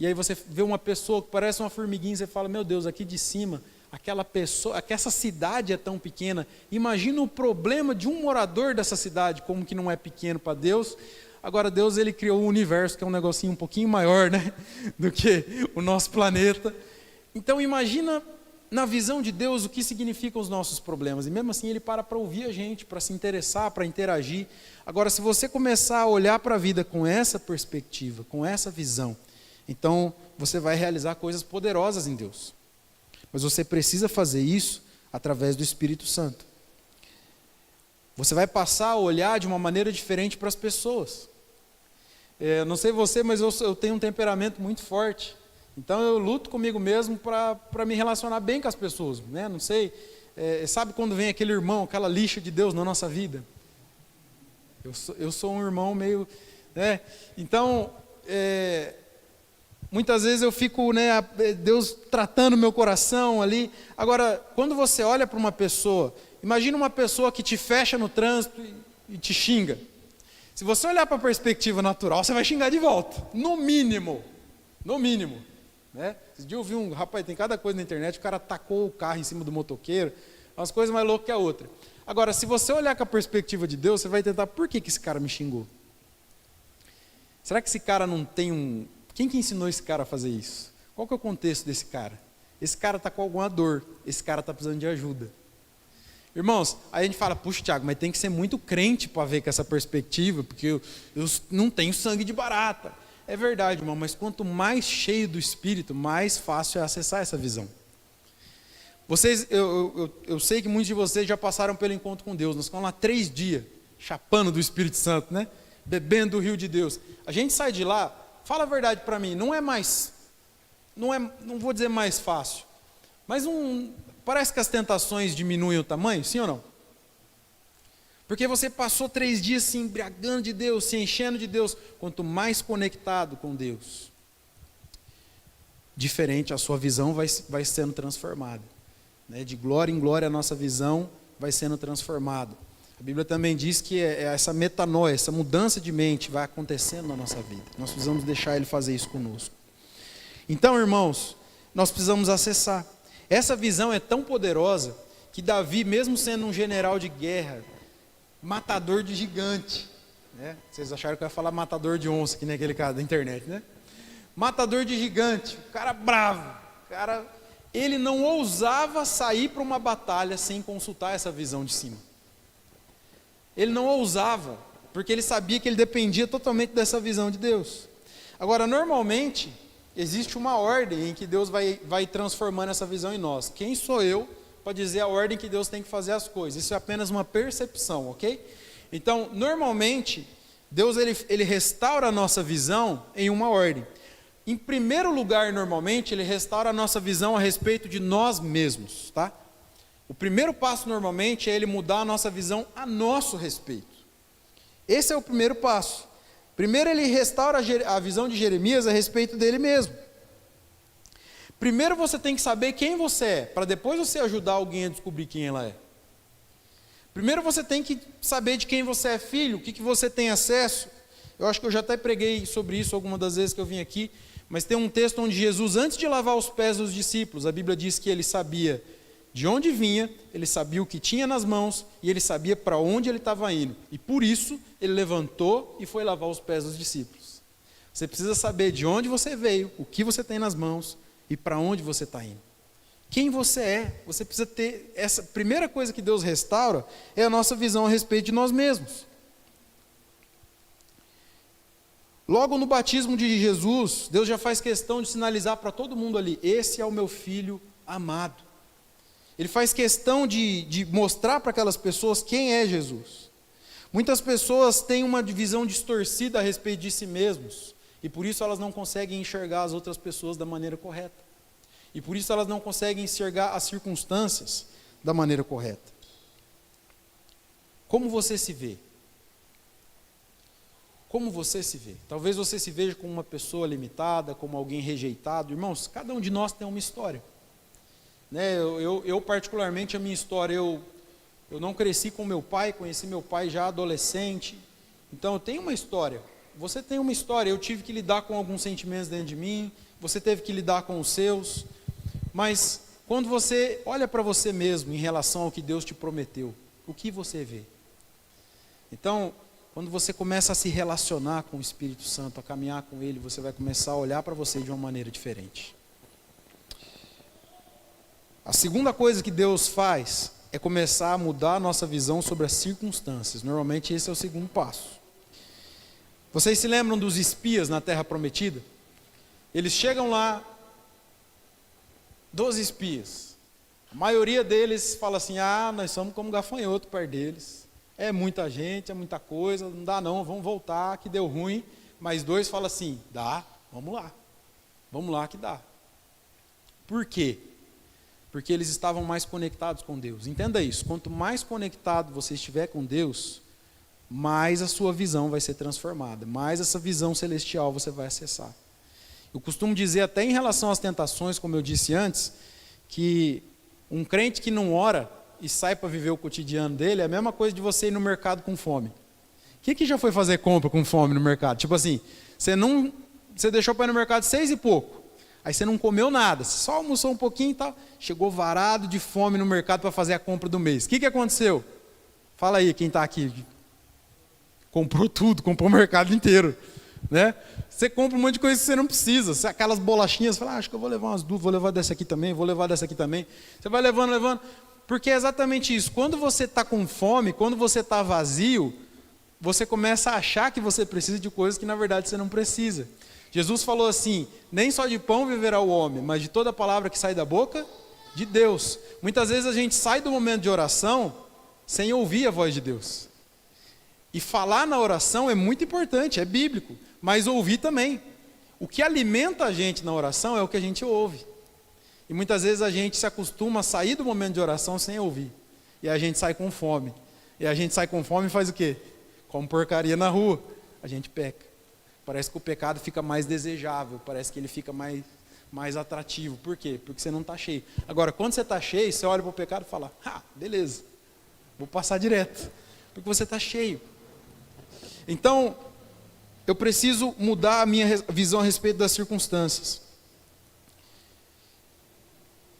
e aí você vê uma pessoa que parece uma formiguinha, e você fala, meu Deus, aqui de cima, aquela pessoa, essa cidade é tão pequena, imagina o problema de um morador dessa cidade, como que não é pequeno para Deus. Agora Deus, ele criou o universo, que é um negocinho um pouquinho maior, né, do que o nosso planeta. Então imagina, na visão de Deus, o que significam os nossos problemas. E mesmo assim ele para ouvir a gente, para se interessar, para interagir. Agora, se você começar a olhar para a vida com essa perspectiva, com essa visão, então você vai realizar coisas poderosas em Deus. Mas você precisa fazer isso através do Espírito Santo. Você vai passar a olhar de uma maneira diferente para as pessoas. Não sei você, mas eu tenho um temperamento muito forte. Então eu luto comigo mesmo para me relacionar bem com as pessoas, né? Não sei, sabe quando vem aquele irmão, aquela lixa de Deus na nossa vida? Eu sou um irmão meio, né? Então, muitas vezes eu fico, né, Deus tratando meu coração ali. Agora, quando você olha para uma pessoa, imagina uma pessoa que te fecha no trânsito e te xinga. Se você olhar para a perspectiva natural, você vai xingar de volta, no mínimo. Né? Esse dia eu vi rapaz, tem cada coisa na internet, o cara tacou o carro em cima do motoqueiro, umas coisas mais loucas que a outra. Agora, se você olhar com a perspectiva de Deus, você vai tentar, por que esse cara me xingou? Será que esse cara não tem Quem que ensinou esse cara a fazer isso? Qual que é o contexto desse cara? Esse cara está com alguma dor, esse cara está precisando de ajuda. Irmãos, aí a gente fala, puxa, Tiago, mas tem que ser muito crente para ver com essa perspectiva, porque eu não tenho sangue de barata. É verdade, irmão, mas quanto mais cheio do Espírito, mais fácil é acessar essa visão. Eu sei que muitos de vocês já passaram pelo encontro com Deus. Nós ficamos lá 3 dias, chapando do Espírito Santo, né? Bebendo do rio de Deus. A gente sai de lá, fala a verdade para mim, não vou dizer mais fácil, mas parece que as tentações diminuem o tamanho, sim ou não? Porque você passou 3 dias se embriagando de Deus, se enchendo de Deus. Quanto mais conectado com Deus, diferente a sua visão vai sendo transformada, né? De glória em glória a nossa visão vai sendo transformada. A Bíblia também diz que essa metanoia, essa mudança de mente vai acontecendo na nossa vida. Nós precisamos deixar Ele fazer isso conosco. Então, irmãos, nós precisamos acessar. Essa visão é tão poderosa que Davi, mesmo sendo um general de guerra, matador de gigante, né? Vocês acharam que eu ia falar matador de onça, que nem aquele cara da internet, né? Matador de gigante, o cara bravo, ele não ousava sair para uma batalha sem consultar essa visão de cima. Ele não ousava, porque ele sabia que ele dependia totalmente dessa visão de Deus. Agora, normalmente, existe uma ordem em que Deus vai transformando essa visão em nós. Quem sou eu para dizer a ordem que Deus tem que fazer as coisas? Isso é apenas uma percepção, ok? Então, normalmente, Deus ele restaura a nossa visão em uma ordem. Em primeiro lugar, normalmente, Ele restaura a nossa visão a respeito de nós mesmos, tá? O primeiro passo, normalmente, é Ele mudar a nossa visão a nosso respeito. Esse é o primeiro passo. Primeiro, Ele restaura a visão de Jeremias a respeito dele mesmo. Primeiro você tem que saber quem você é, para depois você ajudar alguém a descobrir quem ela é. Primeiro você tem que saber de quem você é filho, o que você tem acesso. Eu acho que eu já até preguei sobre isso algumas das vezes que eu vim aqui, mas tem um texto onde Jesus, antes de lavar os pés dos discípulos, a Bíblia diz que ele sabia de onde vinha, ele sabia o que tinha nas mãos e ele sabia para onde ele estava indo. E por isso ele levantou e foi lavar os pés dos discípulos. Você precisa saber de onde você veio, o que você tem nas mãos e para onde você está indo. Quem você é, você precisa ter essa primeira coisa que Deus restaura, é a nossa visão a respeito de nós mesmos. Logo no batismo de Jesus, Deus já faz questão de sinalizar para todo mundo ali, esse é o meu filho amado. Ele faz questão de mostrar para aquelas pessoas quem é Jesus. Muitas pessoas têm uma visão distorcida a respeito de si mesmos, e por isso elas não conseguem enxergar as outras pessoas da maneira correta. E por isso elas não conseguem enxergar as circunstâncias da maneira correta. Como você se vê? Como você se vê? Talvez você se veja como uma pessoa limitada, como alguém rejeitado. Irmãos, cada um de nós tem uma história. Né? Eu particularmente, a minha história, eu não cresci com meu pai, conheci meu pai já adolescente. Então eu tenho uma história. você tem uma história, eu tive que lidar com alguns sentimentos dentro de mim, você teve que lidar com os seus, mas quando você olha para você mesmo em relação ao que Deus te prometeu, o que você vê? Então, quando você começa a se relacionar com o Espírito Santo, a caminhar com Ele, você vai começar a olhar para você de uma maneira diferente. A segunda coisa que Deus faz é começar a mudar a nossa visão sobre as circunstâncias. Normalmente esse é o segundo passo. Vocês se lembram dos espias na Terra Prometida? Eles chegam lá, 12 espias. A maioria deles fala assim, nós somos como gafanhoto perto deles. É muita gente, é muita coisa, não dá não, vamos voltar, que deu ruim. Mas 2 falam assim, dá, vamos lá que dá. Por quê? Porque eles estavam mais conectados com Deus. Entenda isso, quanto mais conectado você estiver com Deus, mais a sua visão vai ser transformada, mais essa visão celestial você vai acessar. Eu costumo dizer até em relação às tentações, como eu disse antes, que um crente que não ora e sai para viver o cotidiano dele, é a mesma coisa de você ir no mercado com fome. Quem que já foi fazer compra com fome no mercado? Tipo assim, você deixou para ir no mercado 6 e pouco, aí você não comeu nada, você só almoçou um pouquinho e tal, chegou varado de fome no mercado para fazer a compra do mês. O que aconteceu? Fala aí, quem está aqui. Comprou tudo, comprou o mercado inteiro. Né? Você compra um monte de coisa que você não precisa. Aquelas bolachinhas, você fala, acho que eu vou levar umas duas, vou levar dessa aqui também, vou levar dessa aqui também. Você vai levando. Porque é exatamente isso. Quando você está com fome, quando você está vazio, você começa a achar que você precisa de coisas que na verdade você não precisa. Jesus falou assim, nem só de pão viverá o homem, mas de toda palavra que sai da boca de Deus. Muitas vezes a gente sai do momento de oração sem ouvir a voz de Deus. E falar na oração é muito importante, é bíblico, mas ouvir também. O que alimenta a gente na oração é o que a gente ouve. E muitas vezes a gente se acostuma a sair do momento de oração sem ouvir. E a gente sai com fome. E a gente sai com fome e faz o quê? Come porcaria na rua. A gente peca. Parece que o pecado fica mais desejável, parece que ele fica mais atrativo. Por quê? Porque você não está cheio. Agora, quando você está cheio, você olha para o pecado e fala, beleza, vou passar direto. Porque você está cheio. Então, eu preciso mudar a minha visão a respeito das circunstâncias.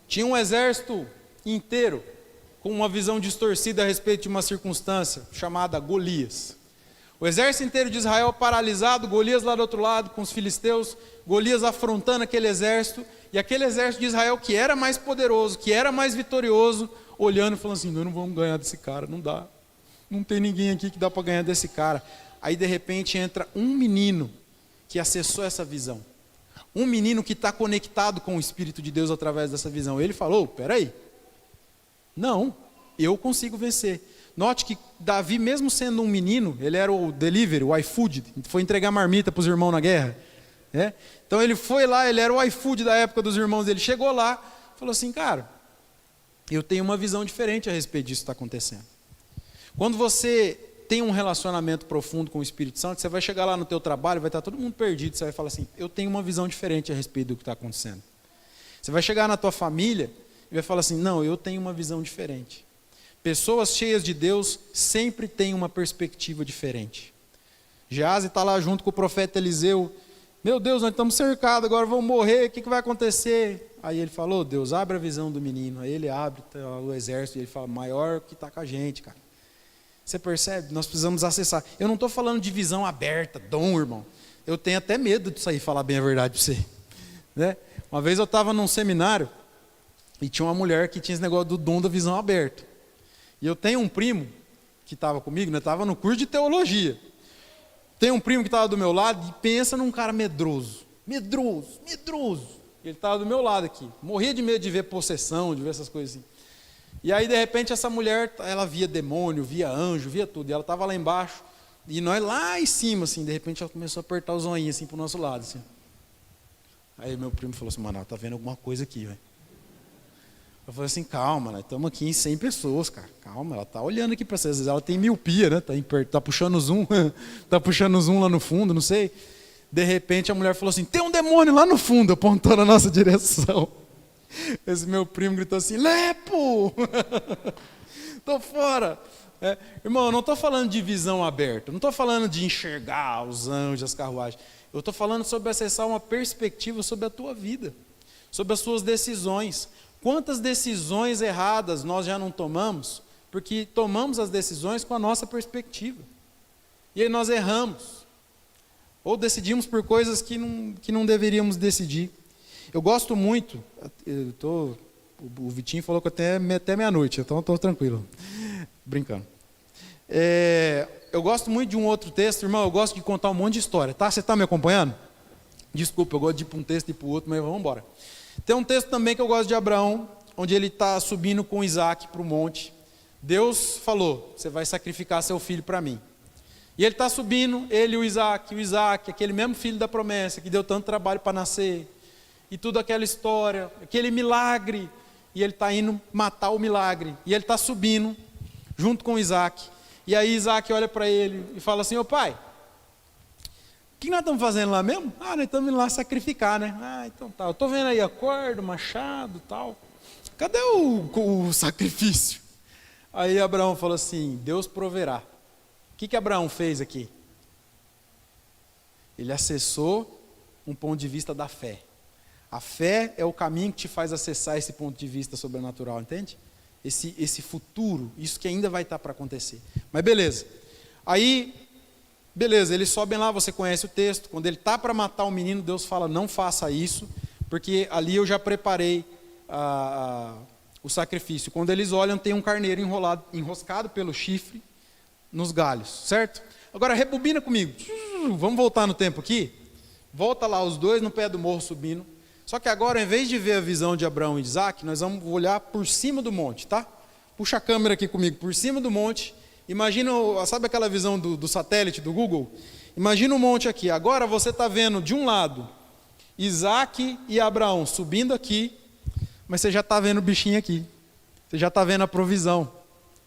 Tinha um exército inteiro com uma visão distorcida a respeito de uma circunstância chamada Golias. O exército inteiro de Israel paralisado, Golias lá do outro lado com os filisteus, Golias afrontando aquele exército, e aquele exército de Israel que era mais poderoso, que era mais vitorioso, olhando e falando assim, nós não vamos ganhar desse cara, não dá. Não tem ninguém aqui que dá para ganhar desse cara. Aí de repente entra um menino que acessou essa visão. Um menino que está conectado com o Espírito de Deus através dessa visão. Ele falou, peraí, não, eu consigo vencer. Note que Davi, mesmo sendo um menino, ele era o delivery, o iFood, foi entregar marmita para os irmãos na guerra. Né? Então ele foi lá, ele era o iFood da época dos irmãos dele, chegou lá, falou assim, cara, eu tenho uma visão diferente a respeito disso que está acontecendo. Quando você tem um relacionamento profundo com o Espírito Santo, você vai chegar lá no teu trabalho, vai estar todo mundo perdido, você vai falar assim, eu tenho uma visão diferente a respeito do que está acontecendo. Você vai chegar na tua família e vai falar assim, não, eu tenho uma visão diferente. Pessoas cheias de Deus sempre têm uma perspectiva diferente. Geazi está lá junto com o profeta Eliseu, meu Deus, nós estamos cercados, agora vamos morrer, o que vai acontecer? Aí ele falou, Deus, abre a visão do menino. Aí ele abre o exército e ele fala, maior que está com a gente, cara. Você percebe? Nós precisamos acessar. Eu não estou falando de visão aberta, dom, irmão. Eu tenho até medo disso aí, falar bem a verdade para você. Né? Uma vez eu estava num seminário e tinha uma mulher que tinha esse negócio do dom da visão aberta. E eu tenho um primo que estava comigo, estava no curso de teologia. Tem um primo que estava do meu lado e pensa num cara medroso. Medroso. Ele estava do meu lado aqui. Morria de medo de ver possessão, de ver essas coisas assim. E aí, de repente, essa mulher, ela via demônio, via anjo, via tudo. E ela estava lá embaixo, e nós lá em cima, assim, de repente ela começou a apertar os zoinhos, assim, pro nosso lado, assim. Aí meu primo falou assim, mano, ela tá vendo alguma coisa aqui, velho. Eu falei assim, calma, nós estamos aqui em 100 pessoas, cara. Calma, ela tá olhando aqui para vocês. Às vezes ela tem miopia, né? Tá puxando zoom, tá puxando zoom lá no fundo, não sei. De repente a mulher falou assim, tem um demônio lá no fundo, apontou na nossa direção. Esse meu primo gritou assim, Lepo! Tô fora! Irmão, eu não estou falando de visão aberta, não estou falando de enxergar os anjos, as carruagens. Eu estou falando sobre acessar uma perspectiva sobre a tua vida, sobre as suas decisões. Quantas decisões erradas nós já não tomamos, porque tomamos as decisões com a nossa perspectiva. E aí nós erramos. Ou decidimos por coisas que não deveríamos decidir. Eu gosto muito, o Vitinho falou que até meia-noite, então estou tranquilo, brincando. Eu gosto muito de um outro texto, irmão, eu gosto de contar um monte de história, tá? Você está me acompanhando? Desculpa, eu gosto de ir para um texto e para o outro, mas vamos embora. Tem um texto também que eu gosto de Abraão, onde ele está subindo com Isaac para o monte. Deus falou, você vai sacrificar seu filho para mim. E ele está subindo, ele e o Isaac, aquele mesmo filho da promessa, que deu tanto trabalho para nascer, e tudo aquela história, aquele milagre, e ele está indo matar o milagre, e ele está subindo, junto com o Isaac, e aí Isaac olha para ele e fala assim, ô pai, o que nós estamos fazendo lá mesmo? Nós estamos indo lá sacrificar, né? Então tá, eu estou vendo aí a corda, o machado e tal, cadê o sacrifício? Aí Abraão falou assim, Deus proverá. O que Abraão fez aqui? Ele acessou um ponto de vista da fé. A fé é o caminho que te faz acessar esse ponto de vista sobrenatural, entende? Esse futuro, isso que ainda vai estar para acontecer. Mas beleza. Aí, beleza, eles sobem lá, você conhece o texto. Quando ele está para matar o menino, Deus fala, não faça isso, porque ali eu já preparei o sacrifício. Quando eles olham, tem um carneiro enroscado pelo chifre, nos galhos, certo? Agora rebobina comigo, vamos voltar no tempo aqui, volta lá os dois no pé do morro subindo, só que agora em vez de ver a visão de Abraão e de Isaac, nós vamos olhar por cima do monte, tá? Puxa a câmera aqui comigo, por cima do monte, imagina, sabe aquela visão do satélite do Google? Imagina o monte aqui, agora você está vendo de um lado, Isaac e Abraão subindo aqui, mas você já está vendo o bichinho aqui, você já está vendo a provisão,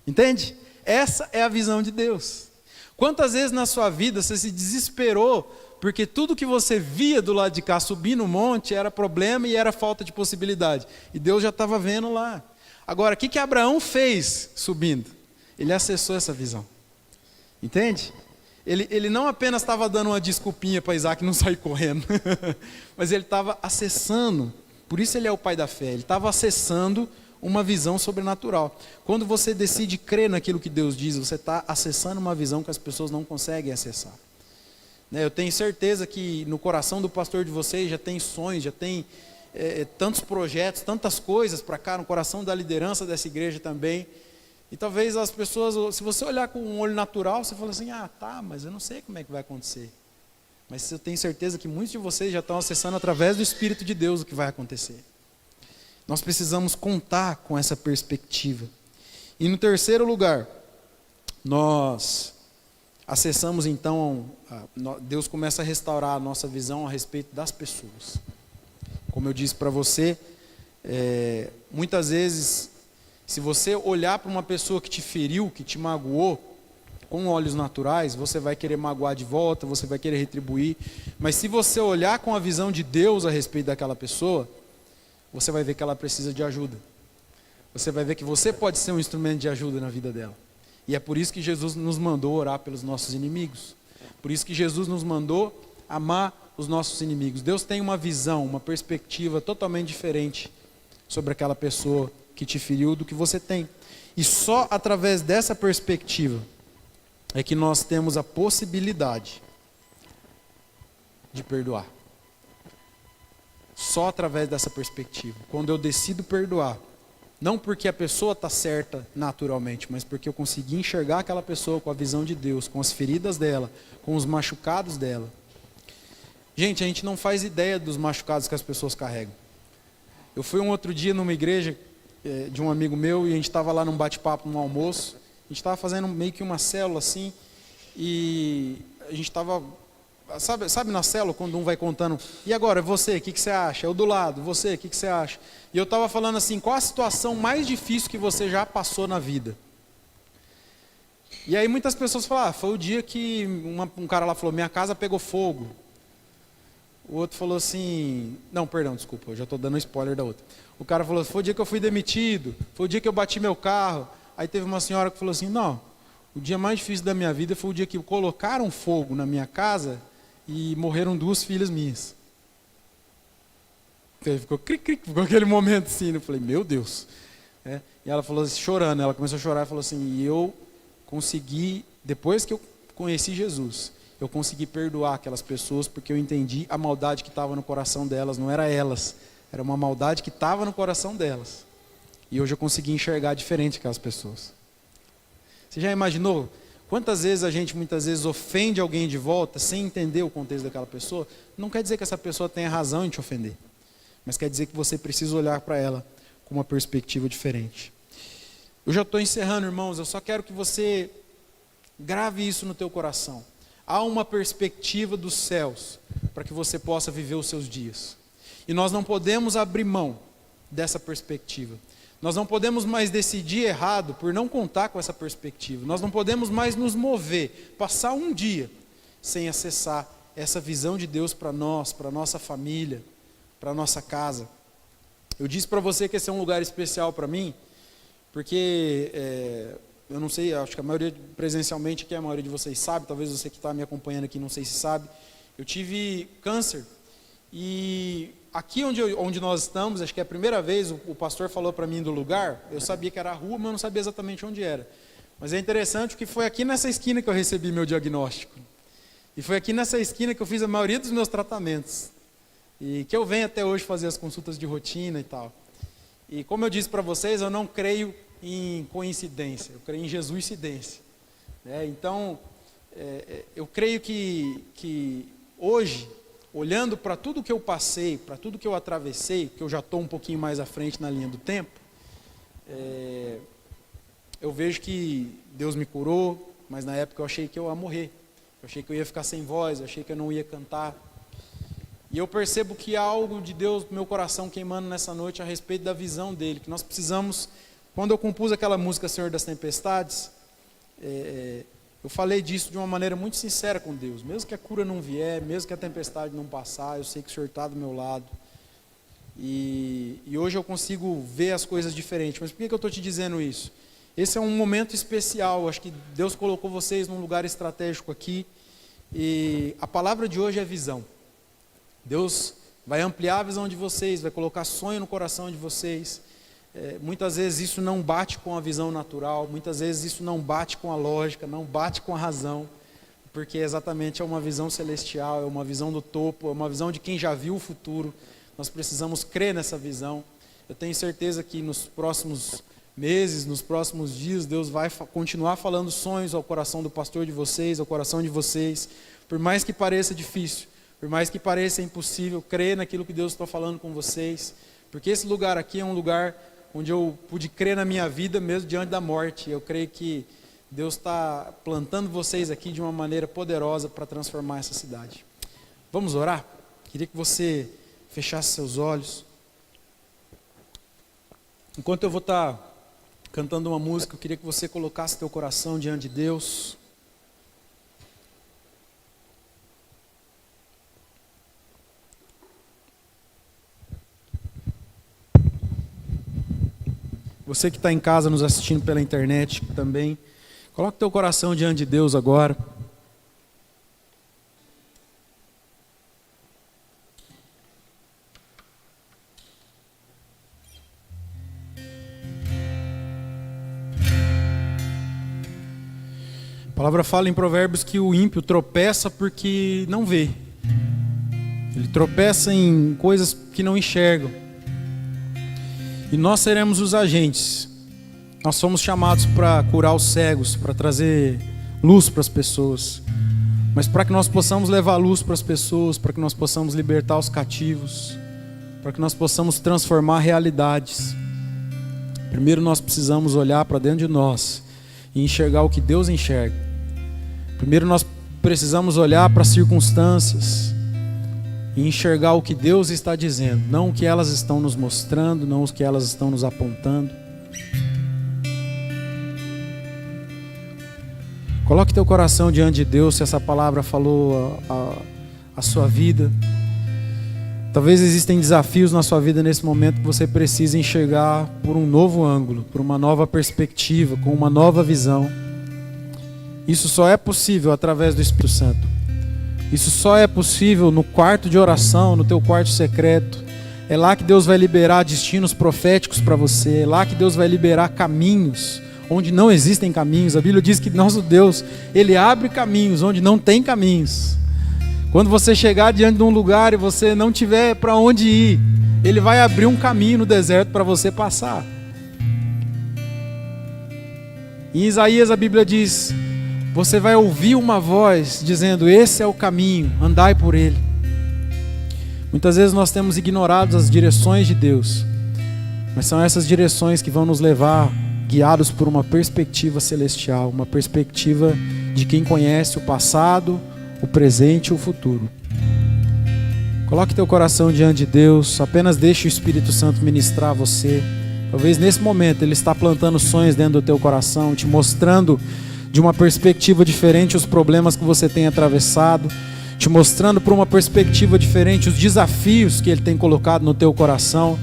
entende? Essa é a visão de Deus. Quantas vezes na sua vida você se desesperou porque tudo que você via do lado de cá subir no monte era problema e era falta de possibilidade. E Deus já estava vendo lá. Agora, o que Abraão fez subindo? Ele acessou essa visão. Entende? Ele não apenas estava dando uma desculpinha para Isaac não sair correndo, mas ele estava acessando. Por isso ele é o pai da fé. Ele estava acessando uma visão sobrenatural. Quando você decide crer naquilo que Deus diz, você está acessando uma visão que as pessoas não conseguem acessar. Eu tenho certeza que no coração do pastor de vocês já tem sonhos, já tem tantos projetos, tantas coisas para cá, no coração da liderança dessa igreja também. E talvez as pessoas, se você olhar com um olho natural, você fala assim, mas eu não sei como é que vai acontecer. Mas eu tenho certeza que muitos de vocês já estão acessando através do Espírito de Deus o que vai acontecer. Nós precisamos contar com essa perspectiva. E no terceiro lugar, nós acessamos então, Deus começa a restaurar a nossa visão a respeito das pessoas. Como eu disse para você, muitas vezes, se você olhar para uma pessoa que te feriu, que te magoou, com olhos naturais, você vai querer magoar de volta, você vai querer retribuir. Mas se você olhar com a visão de Deus a respeito daquela pessoa, você vai ver que ela precisa de ajuda. Você vai ver que você pode ser um instrumento de ajuda na vida dela. E é por isso que Jesus nos mandou orar pelos nossos inimigos. Por isso que Jesus nos mandou amar os nossos inimigos. Deus tem uma visão, uma perspectiva totalmente diferente sobre aquela pessoa que te feriu do que você tem. E só através dessa perspectiva é que nós temos a possibilidade de perdoar. Só através dessa perspectiva. Quando eu decido perdoar, não porque a pessoa está certa naturalmente, mas porque eu consegui enxergar aquela pessoa com a visão de Deus, com as feridas dela, com os machucados dela. Gente, a gente não faz ideia dos machucados que as pessoas carregam. Eu fui um outro dia numa igreja de um amigo meu e a gente estava lá num bate-papo, num almoço. A gente estava fazendo meio que uma célula assim e a gente estava... Sabe na célula, quando um vai contando, e agora, você, o que você acha? Eu do lado, você, o que você acha? E eu estava falando assim, qual a situação mais difícil que você já passou na vida? E aí muitas pessoas falam, foi o dia que um cara lá falou, minha casa pegou fogo. O outro falou assim, não, perdão, desculpa, eu já estou dando spoiler da outra. O cara falou, foi o dia que eu fui demitido, foi o dia que eu bati meu carro. Aí teve uma senhora que falou assim, não, o dia mais difícil da minha vida foi o dia que colocaram fogo na minha casa e morreram 2 filhas minhas. Então, ficou ficou aquele momento assim, eu falei, meu Deus. E ela falou assim, chorando, ela começou a chorar e falou assim, e eu consegui, depois que eu conheci Jesus, eu consegui perdoar aquelas pessoas porque eu entendi a maldade que estava no coração delas, não era elas, era uma maldade que estava no coração delas. E hoje eu consegui enxergar diferente aquelas pessoas. Você já imaginou quantas vezes a gente muitas vezes ofende alguém de volta sem entender o contexto daquela pessoa? Não quer dizer que essa pessoa tenha razão em te ofender, mas quer dizer que você precisa olhar para ela com uma perspectiva diferente. Eu já estou encerrando, irmãos, eu só quero que você grave isso no teu coração. Há uma perspectiva dos céus para que você possa viver os seus dias. E nós não podemos abrir mão dessa perspectiva. Nós não podemos mais decidir errado por não contar com essa perspectiva. Nós não podemos mais nos mover, passar um dia sem acessar essa visão de Deus para nós, para a nossa família, para a nossa casa. Eu disse para você que esse é um lugar especial para mim, porque eu não sei, acho que a maioria presencialmente aqui, a maioria de vocês sabe, talvez você que está me acompanhando aqui não sei se sabe, eu tive câncer e aqui onde nós estamos, acho que é a primeira vez, o pastor falou para mim do lugar, eu sabia que era a rua, mas eu não sabia exatamente onde era. Mas é interessante que foi aqui nessa esquina que eu recebi meu diagnóstico. E foi aqui nessa esquina que eu fiz a maioria dos meus tratamentos. E que eu venho até hoje fazer as consultas de rotina e tal. E como eu disse para vocês, eu não creio em coincidência, eu creio em Jesuscidência. Então, eu creio que hoje, olhando para tudo que eu passei, para tudo que eu atravessei, que eu já estou um pouquinho mais à frente na linha do tempo, eu vejo que Deus me curou, mas na época eu achei que eu ia morrer. Eu achei que eu ia ficar sem voz, eu achei que eu não ia cantar. E eu percebo que há algo de Deus no meu coração queimando nessa noite a respeito da visão dele, que nós precisamos, quando eu compus aquela música Senhor das Tempestades, eu falei disso de uma maneira muito sincera com Deus. Mesmo que a cura não vier, mesmo que a tempestade não passar, eu sei que o Senhor está do meu lado. E hoje eu consigo ver as coisas diferentes. Mas por que eu estou te dizendo isso? Esse é um momento especial, acho que Deus colocou vocês num lugar estratégico aqui. E a palavra de hoje é visão. Deus vai ampliar a visão de vocês, vai colocar sonho no coração de vocês. Muitas vezes isso não bate com a visão natural, muitas vezes isso não bate com a lógica, não bate com a razão, porque exatamente é uma visão celestial, é uma visão do topo, é uma visão de quem já viu o futuro. Nós precisamos crer nessa visão. Eu tenho certeza que nos próximos meses, nos próximos dias, Deus vai continuar falando sonhos ao coração do pastor de vocês, ao coração de vocês, por mais que pareça difícil, por mais que pareça impossível, crer naquilo que Deus está falando com vocês, porque esse lugar aqui é um lugar onde eu pude crer na minha vida mesmo diante da morte. Eu creio que Deus está plantando vocês aqui de uma maneira poderosa para transformar essa cidade. Vamos orar? Queria que você fechasse seus olhos. Enquanto eu vou estar cantando uma música, eu queria que você colocasse teu coração diante de Deus. Você que está em casa nos assistindo pela internet também, coloque teu coração diante de Deus agora. A palavra fala em Provérbios que o ímpio tropeça porque não vê. Ele tropeça em coisas que não enxergam. E nós seremos os agentes. Nós somos chamados para curar os cegos, para trazer luz para as pessoas. Mas para que nós possamos levar luz para as pessoas, para que nós possamos libertar os cativos, para que nós possamos transformar realidades, primeiro nós precisamos olhar para dentro de nós e enxergar o que Deus enxerga. Primeiro nós precisamos olhar para as circunstâncias e enxergar o que Deus está dizendo, não o que elas estão nos mostrando, não o que elas estão nos apontando. Coloque teu coração diante de Deus, se essa palavra falou a sua vida. Talvez existem desafios na sua vida nesse momento que você precisa enxergar por um novo ângulo, por uma nova perspectiva, com uma nova visão. Isso só é possível através do Espírito Santo. Isso só é possível no quarto de oração, no teu quarto secreto. É lá que Deus vai liberar destinos proféticos para você. É lá que Deus vai liberar caminhos onde não existem caminhos. A Bíblia diz que nosso Deus, Ele abre caminhos onde não tem caminhos. Quando você chegar diante de um lugar e você não tiver para onde ir, Ele vai abrir um caminho no deserto para você passar. Em Isaías a Bíblia diz: você vai ouvir uma voz dizendo, esse é o caminho, andai por ele. Muitas vezes nós temos ignorado as direções de Deus, mas são essas direções que vão nos levar, guiados por uma perspectiva celestial, uma perspectiva de quem conhece o passado, o presente e o futuro. Coloque teu coração diante de Deus, apenas deixe o Espírito Santo ministrar a você. Talvez nesse momento Ele está plantando sonhos dentro do teu coração, te mostrando de uma perspectiva diferente os problemas que você tem atravessado, te mostrando por uma perspectiva diferente os desafios que Ele tem colocado no teu coração.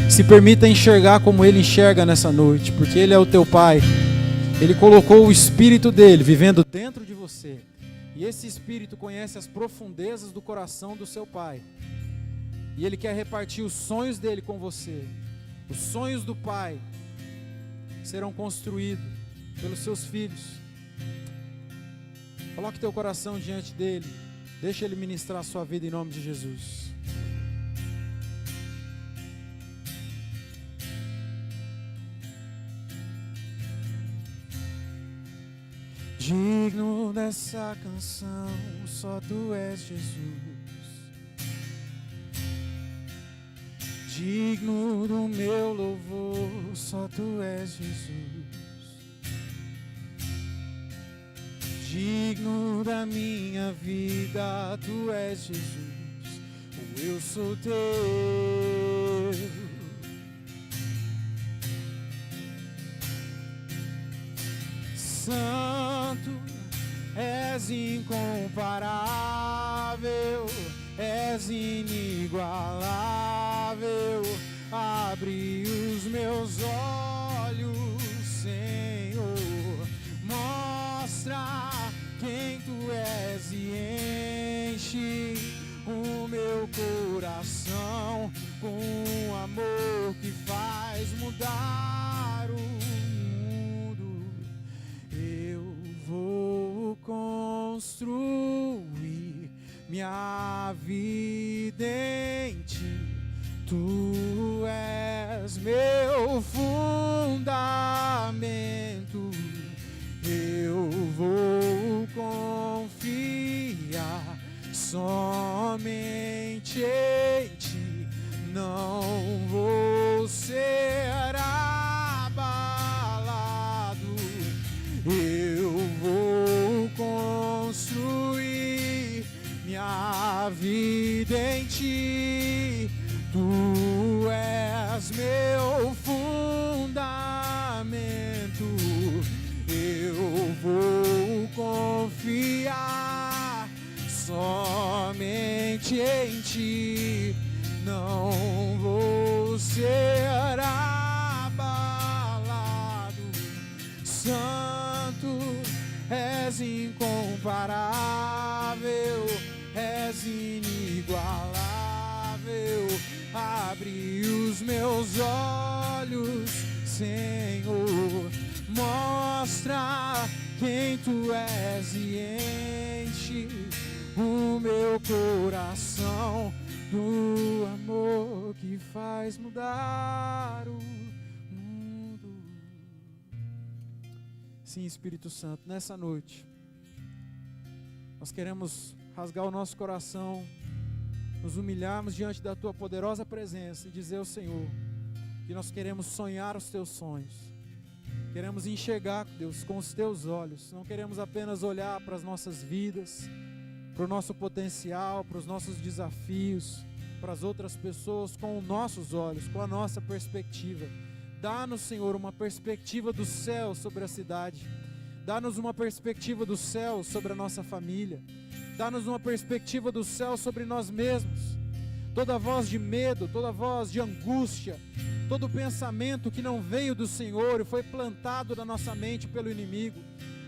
Se permita enxergar como Ele enxerga nessa noite, porque Ele é o teu Pai. Ele colocou o Espírito dEle vivendo dentro de você, e esse Espírito conhece as profundezas do coração do seu Pai, e Ele quer repartir os sonhos dEle com você. Os sonhos do Pai serão construídos pelos seus filhos. Coloque teu coração diante dEle. Deixa Ele ministrar a sua vida em nome de Jesus. Digno dessa canção, só Tu és Jesus. Digno do meu louvor, só Tu és Jesus. Digno da minha vida, Tu és Jesus. Eu sou Teu. Santo, és incomparável, és inigualável. Abre os meus olhos, Senhor, mostra quem Tu és e enche o meu coração com um amor que faz mudar o mundo. Eu vou construir minha vida em Ti. Tu és meu fundamento. Eu vou confiar somente em Ti. Não vou ser abalado. Eu vou construir minha vida em Ti. Tu és meu fundamento. Eu vou confiar somente em Ti. Não vou ser abalado. Santo, és incomparável, és inigualável. Abre os meus olhos, Senhor, mostra quem Tu és e enche o meu coração do amor que faz mudar o mundo. Sim, Espírito Santo, nessa noite nós queremos rasgar o nosso coração, nos humilharmos diante da Tua poderosa presença e dizer ao Senhor que nós queremos sonhar os Teus sonhos. Queremos enxergar, Deus, com os Teus olhos. Não queremos apenas olhar para as nossas vidas, para o nosso potencial, para os nossos desafios, para as outras pessoas com os nossos olhos, com a nossa perspectiva. Dá-nos, Senhor, uma perspectiva do céu sobre a cidade. Dá-nos uma perspectiva do céu sobre a nossa família. Dá-nos uma perspectiva do céu sobre nós mesmos. Toda voz de medo, toda voz de angústia, todo pensamento que não veio do Senhor e foi plantado na nossa mente pelo inimigo,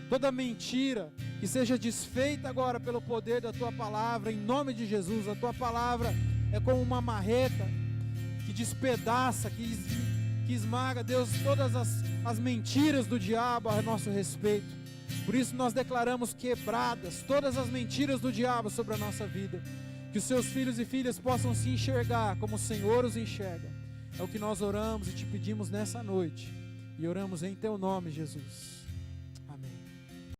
toda mentira, que seja desfeita agora pelo poder da tua palavra, em nome de Jesus. A tua palavra é como uma marreta que despedaça, que esmaga, Deus, todas as mentiras do diabo a nosso respeito. Por isso nós declaramos quebradas todas as mentiras do diabo sobre a nossa vida, que os seus filhos e filhas possam se enxergar como o Senhor os enxerga. É o que nós oramos e te pedimos nessa noite, e oramos em teu nome, Jesus.